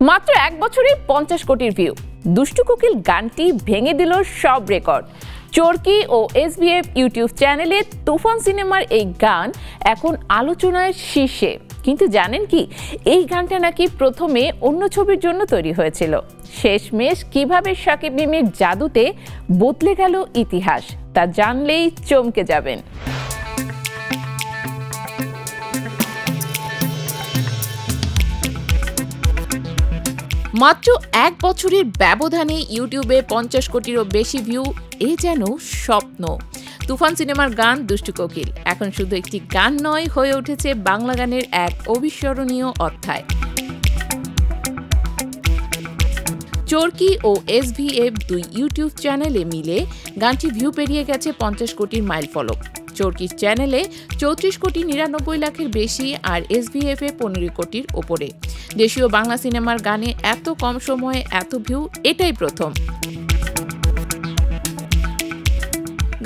মাত্র এক বছরে 50 কোটির ভিউ। দুষ্টু কোকিল গানটি ভেঙে দিল সব রেকর্ড। চরকি ও এসবিএফ ইউটিউব চ্যানেলে তুফান সিনেমার এই গান এখন আলোচনার শীর্ষে। কিন্তু জানেন কি, এই গানটা নাকি প্রথমে অন্য ছবির জন্য তৈরি হয়েছিল। শেষমেশ কিভাবে শাকিব মিমির জাদুতে বদলে গেল ইতিহাস, তা জানলেই চমকে যাবেন। মাত্র এক বছরের ব্যবধানে ইউটিউবে 50 কোটিরও বেশি ভিউ, এ যেন স্বপ্ন। তুফান সিনেমার গান দুষ্টু কোকিল এখন শুধু একটি গান নয়, হয়ে উঠেছে বাংলা গানের এক অবিস্মরণীয় অধ্যায়। চরকি ও এসভিএফ দুই ইউটিউব চ্যানেলে মিলে গানটি ভিউ পেরিয়ে গেছে 50 কোটির মাইল ফলক। চরকির চ্যানেলে 34 কোটি 99 লাখের বেশি আর এসভিএফে 15 কোটির ওপরে। দেশীয় বাংলা সিনেমার গানে এত কম সময়ে এত ভিউ এটাই প্রথম।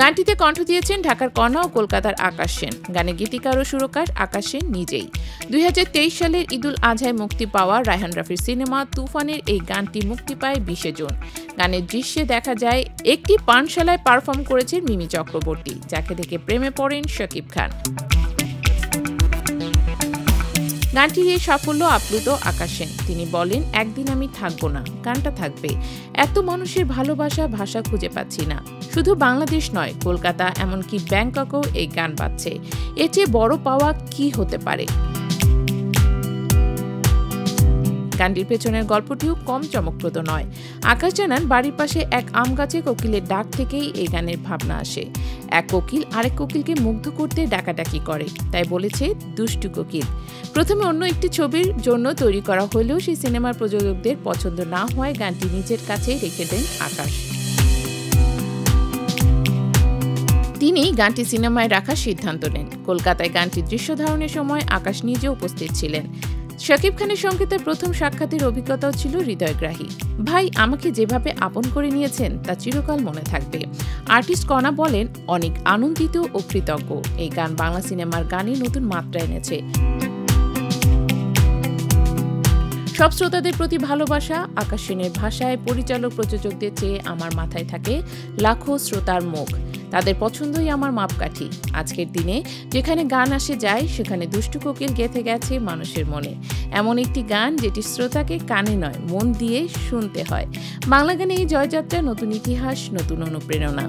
গানটিতে কণ্ঠ দিয়েছেন ঢাকার কণা ও কলকাতার আকাশ সেন। গানে গীতিকার ও সুরকার আকাশ সেন নিজেই। 2023 সালের ঈদুল আজহায় মুক্তি পাওয়া রায়হান রাফির সিনেমা তুফানের এই গানটি মুক্তি পায় 20 জুন। গানের দৃশ্যে দেখা যায় একটি পানশালায় পারফর্ম করেছেন মিমি চক্রবর্তী, যাকে দেখে প্রেমে পড়েন শাকিব খান। গানটির এই সাফল্য আপ্লুত আকাশ সেন। তিনি বলেন, একদিন আমি থাকবো না, গানটা থাকবে। এত মানুষের ভালোবাসা, ভাষা খুঁজে পাচ্ছি না। শুধু বাংলাদেশ নয়, কলকাতা এমনকি ব্যাংককেও এই গান বাজছে। এর চেয়ে বড় পাওয়া কি হতে পারে? গানটির পেছনের গল্পটিও কম চমকপ্রদ নয়। আকাশ জানান, বাড়ির পাশে এক আম গাছে কোকিলের ডাক থেকেই এই গানের ভাবনা আসে। এক কোকিল আরেক কোকিলকে মুগ্ধ করতে ডাকাডাকি করে, তাই বলেছে দুষ্টু কোকিল। প্রথমে অন্য একটি ছবির জন্য তৈরি করা হলেও সেই সিনেমার প্রযোজকদের পছন্দ না হওয়ায় গানটি নিজের কাছেই রেখে দেন আকাশ। তিনি গানটি সিনেমায় রাখার সিদ্ধান্ত নেন। কলকাতায় গানটির দৃশ্য ধারণের সময় আকাশ নিজে উপস্থিত ছিলেন। শাকিব খানের সঙ্গে তার প্রথম সাক্ষাতের অভিজ্ঞতাও ছিল হৃদয়গ্রাহী। ভাই, আমাকে যেভাবে আপন করে নিয়েছেন তা চিরকাল মনে থাকবে। আর্টিস্ট কণা বলেন, অনেক আনন্দিত ও কৃতজ্ঞ। এই গান বাংলা সিনেমার গানে নতুন মাত্রা এনেছে। সব শ্রোতাদের প্রতি ভালোবাসা। আকাশ সেনের ভাষায়, পরিচালক প্রযোজকদের চেয়ে আমার মাথায় থাকে লাখো শ্রোতার মুখ। তাদের পছন্দই আমার মাপকাঠি। আজকের দিনে যেখানে গান আসে যায়, সেখানে দুষ্টু কোকিল গেঁথে গেছে মানুষের মনে। এমন একটি গান যেটি শ্রোতাকে কানে নয়, মন দিয়ে শুনতে হয়। বাংলা গানে এই জয়যাত্রা নতুন ইতিহাস, নতুন অনুপ্রেরণা।